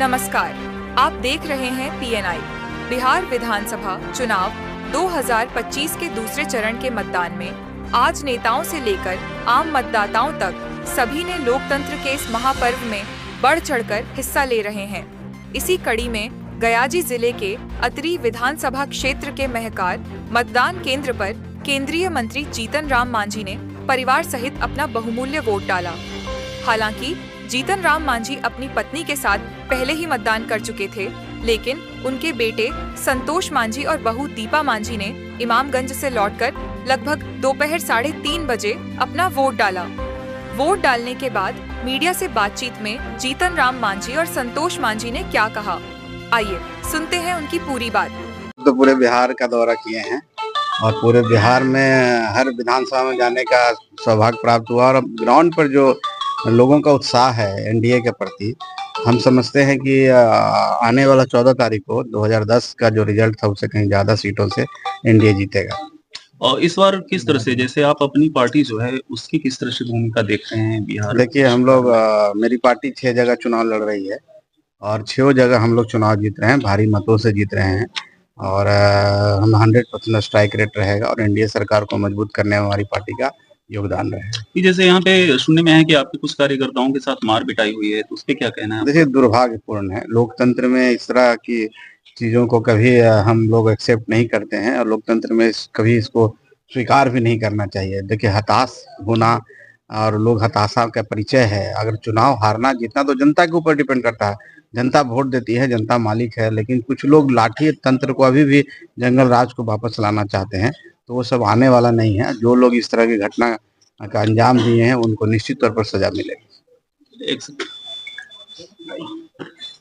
नमस्कार, आप देख रहे हैं PNI। बिहार विधानसभा चुनाव 2025 के दूसरे चरण के मतदान में आज नेताओं से लेकर आम मतदाताओं तक सभी ने लोकतंत्र के इस महापर्व में बढ़ चढ़कर हिस्सा ले रहे हैं। इसी कड़ी में गयाजी जिले के अतरी विधानसभा क्षेत्र के महकार मतदान केंद्र पर केंद्रीय मंत्री जीतन राम मांझी ने परिवार सहित अपना बहुमूल्य वोट डाला। हालांकि जीतन राम मांझी अपनी पत्नी के साथ पहले ही मतदान कर चुके थे, लेकिन उनके बेटे संतोष मांझी और बहू दीपा मांझी ने इमामगंज से लौटकर लगभग दोपहर 3:30 बजे अपना वोट डाला। वोट डालने के बाद मीडिया से बातचीत में जीतन राम मांझी और संतोष मांझी ने क्या कहा, आइए सुनते हैं उनकी पूरी बात। तो पूरे बिहार का दौरा किए हैं और पूरे बिहार में हर विधानसभा में जाने का सौभाग्य प्राप्त हुआ और ग्राउंड पर जो लोगों का उत्साह है एनडीए के प्रति, हम समझते हैं कि आने वाला 14 तारीख को 2010 का जो रिजल्ट था उससे कहीं ज्यादा सीटों से एनडीए जीतेगा। और इस बार किस तरह से, जैसे आप अपनी पार्टी जो है उसकी किस तरह से भूमिका देख रहे हैं बिहार? देखिए, हम लोग मेरी पार्टी 6 जगह चुनाव लड़ रही है और 6 जगह हम लोग चुनाव जीत रहे हैं, भारी मतों से जीत रहे हैं और हम 100% स्ट्राइक रेट रहेगा और एनडीए सरकार को मजबूत करने में हमारी पार्टी का योगदान रहे। जैसे यहाँ पे सुनने में है कि आपके कुछ कार्यकर्ताओं के साथ मार पिटाई हुई है, तो उस पे क्या कहना है? देखिए, दुर्भाग्यपूर्ण है। लोकतंत्र में इस तरह की चीजों को कभी हम लोग एक्सेप्ट नहीं करते हैं और लोकतंत्र में कभी इसको स्वीकार भी नहीं करना चाहिए। देखिए, हताश होना और लोग हताशा का परिचय है। अगर चुनाव हारना जीतना तो जनता के ऊपर डिपेंड करता है, जनता वोट देती है, जनता मालिक है, लेकिन कुछ लोग लाठी तंत्र को अभी भी जंगल राज को वापस लाना चाहते हैं, तो वो सब आने वाला नहीं है। जो लोग इस तरह की घटना का अंजाम दिए हैं उनको निश्चित तौर पर सजा मिलेगी।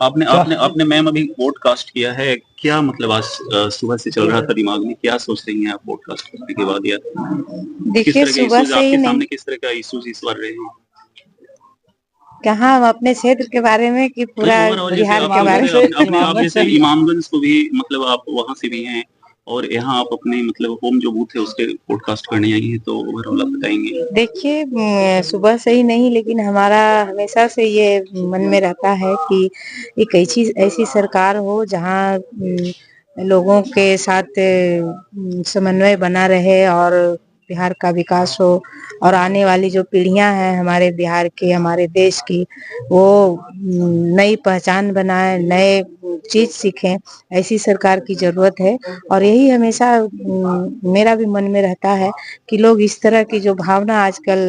आपने आपने आपने मैम अभी वोट कास्ट किया है, क्या मतलब आज सुबह से चल रहा था दिमाग में, क्या सोच रही हैं आप वोट कास्ट करने के बाद? या देखिए, सुबह से ही सामने किस तरह का इश्यूज इस बार रहे हैं? कहा हम अपने क्षेत्र के बारे में कि पूरा बिहार के बारे में। आप जैसे इमामगंज को भी मतलब आप वहां से भी हैं और यहाँ आप अपने मतलब होम जो बूथ है उसके पॉडकास्ट करने आई है, तो ओवरऑल आप बताएंगे। देखिए, सुबह से ही नहीं, लेकिन हमारा हमेशा से ये मन में रहता है कि एक ऐसी सरकार हो जहाँ लोगों के साथ समन्वय बना रहे और बिहार का विकास हो और आने वाली जो पीढ़ियां हैं हमारे बिहार की, हमारे देश की, वो नई पहचान बनाए, नए चीज सीखें। ऐसी सरकार की जरूरत है और यही हमेशा मेरा भी मन में रहता है कि लोग इस तरह की जो भावना आजकल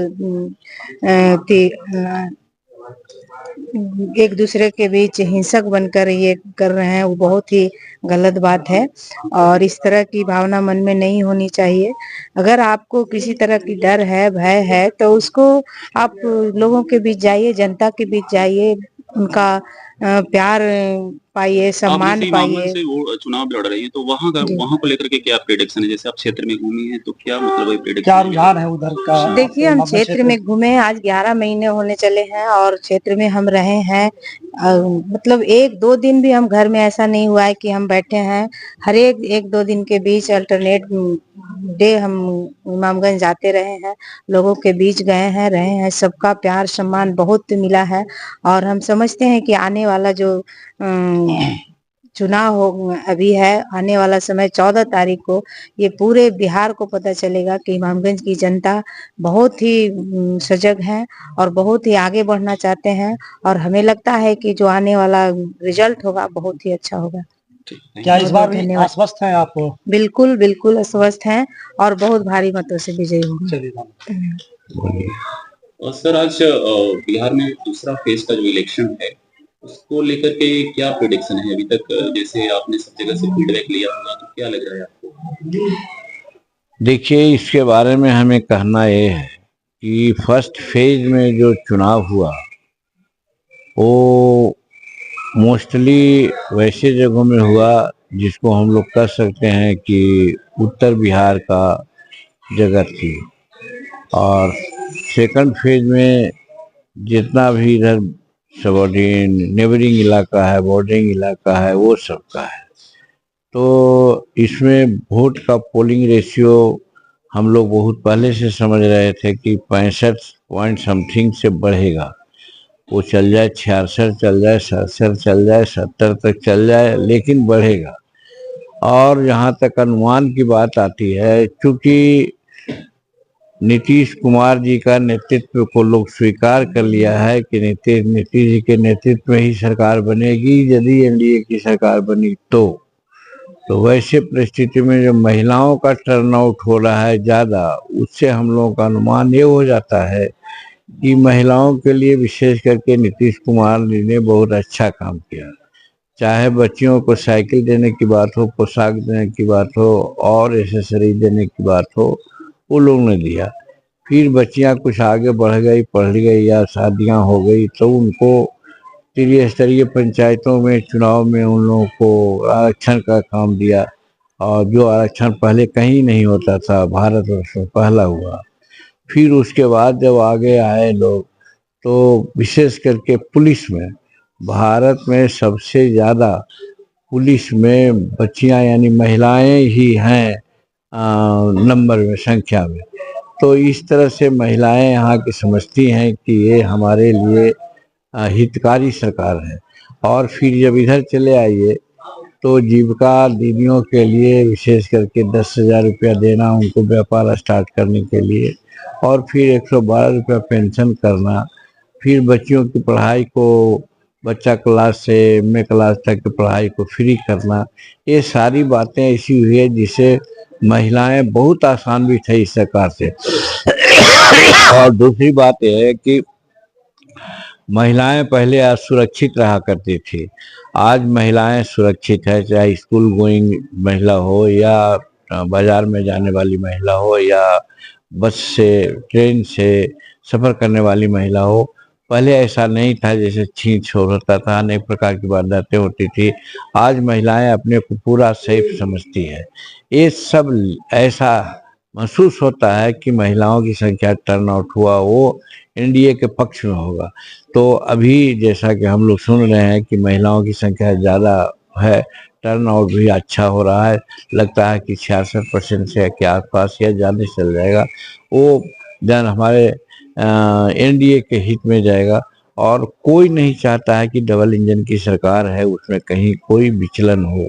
एक दूसरे के बीच हिंसक बनकर ये कर रहे हैं, वो बहुत ही गलत बात है और इस तरह की भावना मन में नहीं होनी चाहिए। अगर आपको किसी तरह की डर है, भय है, तो उसको आप लोगों के बीच जाइए, जनता के बीच जाइए, उनका प्यार पाइए, सम्मान पाइए। से वो चुनाव लड़ रही है, तो वहाँ को लेकर के क्या प्रेडिक्शन है? जैसे आप क्षेत्र में घूमी हैं, तो क्या मतलब प्रेडिक्शन, क्या रुझान है उधर का? देखिए, हम क्षेत्र में घूमे, आज 11 महीने होने चले हैं और क्षेत्र में हम रहे हैं। मतलब 1-2 दिन भी हम घर में ऐसा नहीं हुआ है कि हम बैठे हैं। हर 1-2 दिन के बीच अल्टरनेट डे हम इमामगंज जाते रहे हैं, लोगों के बीच गए हैं, रहे हैं। सबका प्यार सम्मान बहुत मिला है और हम समझते हैं कि आने वाला जो चुनाव हो अभी है, आने वाला समय 14 तारीख को ये पूरे बिहार को पता चलेगा कि इमामगंज की जनता बहुत ही सजग है और बहुत ही आगे बढ़ना चाहते हैं और हमें लगता है कि जो आने वाला रिजल्ट होगा बहुत ही अच्छा होगा। क्या इस बार भी आश्वस्त हैं आप? बिल्कुल बिल्कुल आश्वस्त हैं और बहुत भारी मतों से विजयी होंगे। और सर, आज बिहार में दूसरा फेज का जो इलेक्शन है उसको लेकर के क्या प्रेडिक्शन है अभी तक? जैसे आपने सब जगह से फीडबैक लिया होगा, तो क्या लग रहा है आपको? देखिए, इसके बारे में हमें कहना ये है कि फर्स्ट फेज में जो चुनाव हुआ वो मोस्टली वैसे जगहों में हुआ जिसको हम लोग कह सकते हैं कि उत्तर बिहार का जगह थी और सेकंड फेज में जितना भी इधर सबऑर्डिनेट नेबरिंग इलाका है, बॉर्डरिंग इलाका है, वो सबका है। तो इसमें वोट का पोलिंग रेशियो हम लोग बहुत पहले से समझ रहे थे कि 65 पॉइंट समथिंग से बढ़ेगा। वो चल जाए 66 चल जाए 67 चल जाए 70 तक चल जाए, लेकिन बढ़ेगा। और जहाँ तक अनुमान की बात आती है, चूंकि नीतीश कुमार जी का नेतृत्व को लोग स्वीकार कर लिया है कि नीतीश जी के नेतृत्व में ही सरकार बनेगी, यदि एनडीए की सरकार बनी तो वैसे परिस्थिति में जो महिलाओं का टर्नआउट हो रहा है ज़्यादा, उससे हम लोगों का अनुमान ये हो जाता है कि महिलाओं के लिए विशेष करके नीतीश कुमार जी ने बहुत अच्छा काम किया। चाहे बच्चियों को साइकिल देने की बात हो, पोशाक देने की बात हो और एसेसरी देने की बात हो, वो लोग ने दिया। फिर बच्चियां कुछ आगे बढ़ गई, पढ़ गई या शादियां हो गई तो उनको त्रिस्तरीय पंचायतों में चुनाव में उन लोगों को आरक्षण का काम दिया, और जो आरक्षण पहले कहीं नहीं होता था, भारतवर्ष में पहला हुआ। फिर उसके बाद जब आगे आए लोग, तो विशेष करके पुलिस में, भारत में सबसे ज़्यादा पुलिस में बच्चियां यानी महिलाएं ही हैं नंबर में, संख्या में। तो इस तरह से महिलाएं यहाँ की समझती हैं कि ये हमारे लिए हितकारी सरकार है। और फिर जब इधर चले आइए तो जीविका दीदियों के लिए विशेष करके 10,000 रुपया देना उनको व्यापार स्टार्ट करने के लिए, और फिर 112 रुपया पेंशन करना, फिर बच्चियों की पढ़ाई को बच्चा क्लास से एमए क्लास तक की पढ़ाई को फ्री करना, ये सारी बातें ऐसी हुई है जिसे महिलाएं बहुत आसान्वित है इस सरकार से। और दूसरी बात यह है कि महिलाएं पहले असुरक्षित रहा करती थी, आज महिलाएं सुरक्षित है। चाहे स्कूल गोइंग महिला हो या बाजार में जाने वाली महिला हो या बस से ट्रेन से सफ़र करने वाली महिला हो। पहले ऐसा नहीं था, जैसे छींक छोड़ होता था, अनेक प्रकार की वारदातें होती थी। आज महिलाएं अपने को पूरा सेफ समझती है। ये सब ऐसा महसूस होता है कि महिलाओं की संख्या टर्नआउट हुआ वो एनडीए के पक्ष में होगा। तो अभी जैसा कि हम लोग सुन रहे हैं कि महिलाओं की संख्या ज़्यादा है, टर्नआउट भी अच्छा हो रहा है, लगता है कि 66% से के आसपास या ज़्यादा चल जाएगा। वो जन हमारे एनडीए के हित में जाएगा। और कोई नहीं चाहता है कि डबल इंजन की सरकार है उसमें कहीं कोई विचलन हो।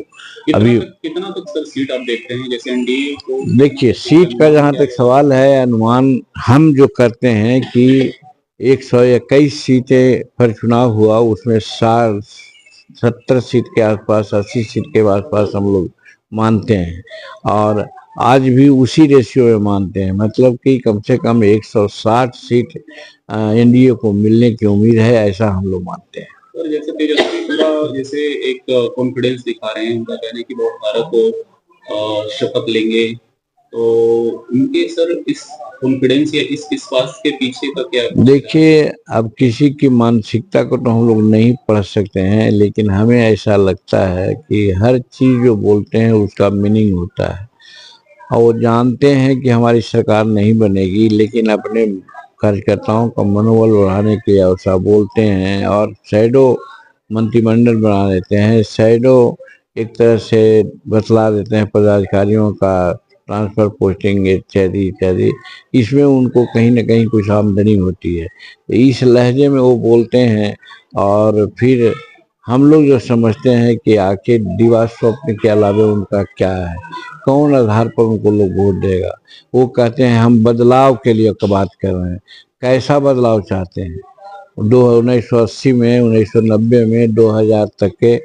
अभी कितना तक सर सीट आप देखते हैं, जैसे एनडीए को? देखिए, सीट का जहाँ तक सवाल है, अनुमान हम जो करते हैं कि 121 सीटें पर चुनाव हुआ, उसमें 70 सीट के आसपास, 80 सीट के आसपास हम लोग मानते हैं, और आज भी उसी रेशियो में मानते हैं। मतलब कि कम से कम 160 सीट एनडीए को मिलने की उम्मीद है, ऐसा हम लोग मानते हैं। और जैसे तेजस्वी जैसे एक कॉन्फिडेंस दिखा रहे हैं, उनका कहना है कि वो भारत को शपथ लेंगे, तो उनके सर इस कॉन्फिडेंस या इस विश्वास के पीछे का क्या? देखिए, अब किसी की मानसिकता को तो हम लोग नहीं पढ़ सकते हैं, लेकिन हमें ऐसा लगता है कि हर चीज जो बोलते हैं उसका मीनिंग होता है, और वो जानते हैं कि हमारी सरकार नहीं बनेगी, लेकिन अपने कार्यकर्ताओं का मनोबल बढ़ाने के लिए ऐसा बोलते हैं और शैडो मंत्रिमंडल बना देते हैं। शैडो एक तरह से बतला देते हैं पदाधिकारियों का ट्रांसफर, पोस्टिंग इत्यादि इत्यादि। इसमें उनको कहीं ना कहीं कुछ आमदनी होती है, इस लहजे में वो बोलते हैं। और फिर हम लोग जो समझते हैं कि आखिर दिवा स्वप्न के अलावा उनका क्या है, कौन आधार पर उनको लोग वोट देगा। वो कहते हैं हम बदलाव के लिए बात कर रहे हैं। कैसा बदलाव चाहते हैं? 1980 में, 1990 में 2000 तक के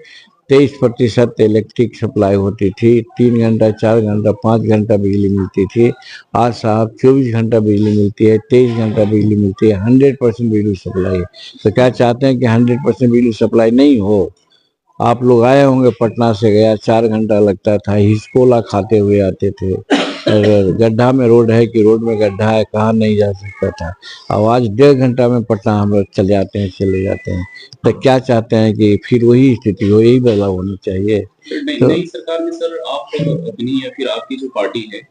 23% इलेक्ट्रिक सप्लाई होती थी, 3 घंटा 4 घंटा 5 घंटा बिजली मिलती थी। आज साहब 24 घंटा बिजली मिलती है, 23 घंटा बिजली मिलती है, 100% बिजली सप्लाई है। तो क्या चाहते हैं कि 100% बिजली सप्लाई नहीं हो? आप लोग आए होंगे, पटना से गया 4 घंटा लगता था, हिचकोला खाते हुए आते थे। गड्ढा में रोड है कि रोड में गड्ढा है, कहाँ नहीं जा सकता था। अब आज 1.5 घंटा में पटना हम लोग चले जाते हैं। तो क्या चाहते हैं कि फिर वही स्थिति हो, यही बदलाव होनी चाहिए। नई सरकार में सर आप अपनी या फिर आपकी जो पार्टी है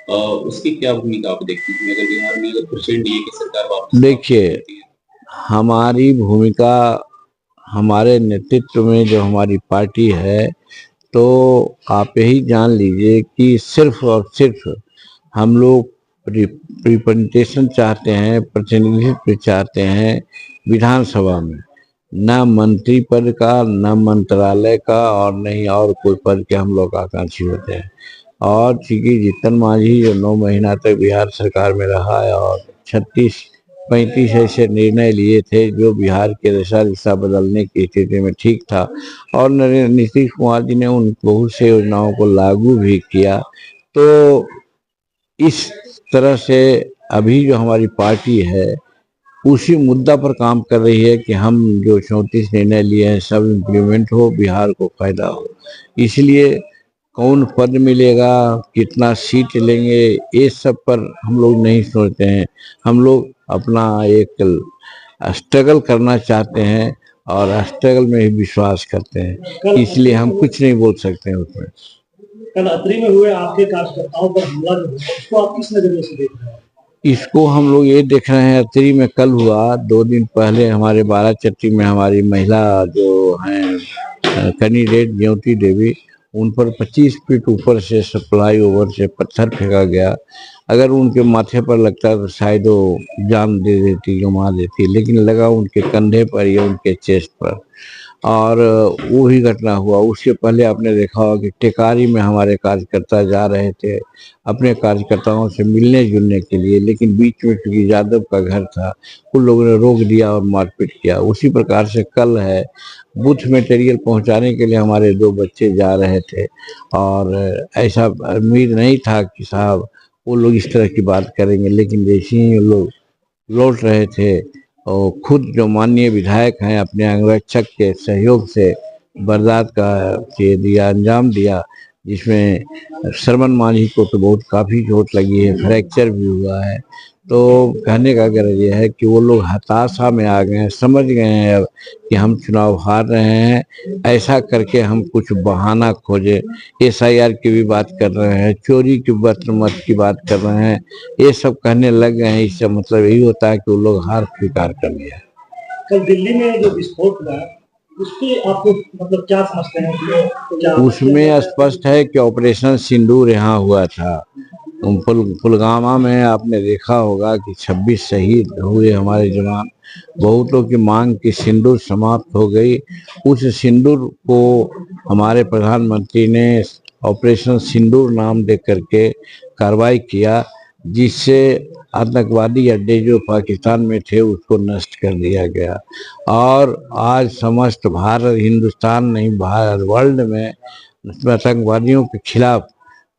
उसकी क्या भूमिका आप देखती हैं अगर बिहार में अगर फिर एनडीए की सरकार वापस? देखिए, हमारी भूमिका, हमारे नेतृत्व में जो हमारी पार्टी है, तो आप यही जान लीजिए कि सिर्फ और सिर्फ हम लोग रिप्रेजेंटेशन चाहते हैं, प्रतिनिधित्व चाहते हैं विधानसभा में न मंत्री पद का, न मंत्रालय का, और नहीं और कोई पद के हम लोग आकांक्षी होते हैं। और चूंकि जीतन मांझी जो 9 महीना तक बिहार सरकार में रहा है और 36-35 ऐसे निर्णय लिए थे जो बिहार के दिशा बदलने की स्थिति में ठीक था, और नीतीश कुमार जी ने उन बहुत से योजनाओं को लागू भी किया। तो इस तरह से अभी जो हमारी पार्टी है उसी मुद्दा पर काम कर रही है कि हम जो 34 निर्णय लिए हैं सब इम्प्लीमेंट हो, बिहार को फायदा हो। इसलिए कौन पद मिलेगा, कितना सीट लेंगे, ये सब पर हम लोग नहीं सोचते हैं। हम लोग अपना एक स्ट्रगल करना चाहते हैं और स्ट्रगल में ही विश्वास करते हैं, इसलिए हम कुछ नहीं बोल सकते हैं उसमें। कल अतरी में हुए आपके कार्यकर्ताओं पर हमला जो हुआ, उसको आप किस नजरिए से देख रहे हैं? इसको हम लोग ये देख रहे हैं, अतरी में कल हुआ, 2 दिन पहले हमारे बाराचट्टी में हमारी महिला जो हैं कैंडिडेट ज्योति देवी, उन पर 25 फीट ऊपर से सप्लाई ओवर से पत्थर फेंका गया। अगर उनके माथे पर लगता तो शायद वो जान दे देती, गंवा देती, लेकिन लगा उनके कंधे पर या उनके चेस्ट पर, और वो ही घटना हुआ। उससे पहले आपने देखा होगा कि टेकारी में हमारे कार्यकर्ता जा रहे थे अपने कार्यकर्ताओं से मिलने जुलने के लिए, लेकिन बीच में क्योंकि यादव का घर था उन लोगों ने रोक दिया और मारपीट किया। उसी प्रकार से कल है, बूथ मटेरियल पहुंचाने के लिए हमारे 2 बच्चे जा रहे थे, और ऐसा उम्मीद नहीं था कि साहब वो लोग इस तरह की बात करेंगे, लेकिन जैसे ही लोग लौट रहे थे और खुद जो माननीय विधायक हैं अपने अंगरक्षक के सहयोग से वारदात का दिया अंजाम दिया, जिसमें श्रवण मांझी को तो बहुत काफ़ी चोट लगी है, फ्रैक्चर भी हुआ है। तो कहने का गरज ये है कि वो लोग हताशा में आ गए हैं, समझ गए हैं अब कि हम चुनाव हार रहे हैं, ऐसा करके हम कुछ बहाना खोजे। SIR की भी बात कर रहे हैं, चोरी की मत की बात कर रहे हैं, ये सब कहने लग गए हैं। इससे मतलब यही होता है कि वो लोग हार स्वीकार कर लिया। कल दिल्ली में जो विस्फोट हुआ उसके आपको मतलब क्या समझते हैं कि उसमें स्पष्ट है कि ऑपरेशन सिंदूर यहाँ हुआ था। पुलवामा में आपने देखा होगा कि 26 शहीद हुए हमारे जवान। बहुतों की मांग कि सिंदूर समाप्त हो गई, उस सिंदूर को हमारे प्रधानमंत्री ने ऑपरेशन सिंदूर नाम दे करके कार्रवाई किया, जिससे आतंकवादी अड्डे जो पाकिस्तान में थे उसको नष्ट कर दिया गया। और आज समस्त भारत, हिंदुस्तान नहीं भारत, वर्ल्ड में आतंकवादियों के खिलाफ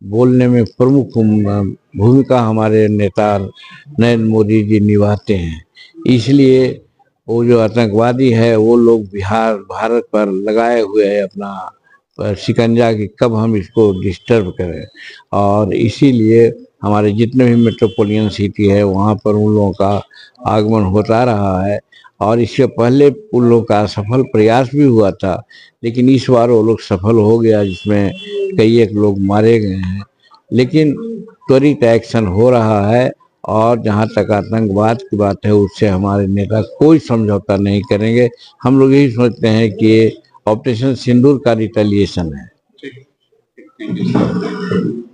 बोलने में प्रमुख भूमिका हमारे नेता नरेंद्र मोदी जी निभाते हैं। इसलिए वो जो आतंकवादी है वो लोग भारत पर लगाए हुए है अपना शिकंजा कि कब हम इसको डिस्टर्ब करें, और इसीलिए हमारे जितने भी मेट्रोपॉलिटन सिटी है वहाँ पर उन लोगों का आगमन होता रहा है। और इससे पहले उन लोगों का सफल प्रयास भी हुआ था, लेकिन इस बार वो लोग सफल हो गया, जिसमें कई एक लोग मारे गए हैं। लेकिन त्वरित एक्शन हो रहा है, और जहाँ तक आतंकवाद की बात है उससे हमारे नेता कोई समझौता नहीं करेंगे। हम लोग यही सोचते हैं कि ये ऑपरेशन सिंदूर का रिटेलिएशन है। Thank you.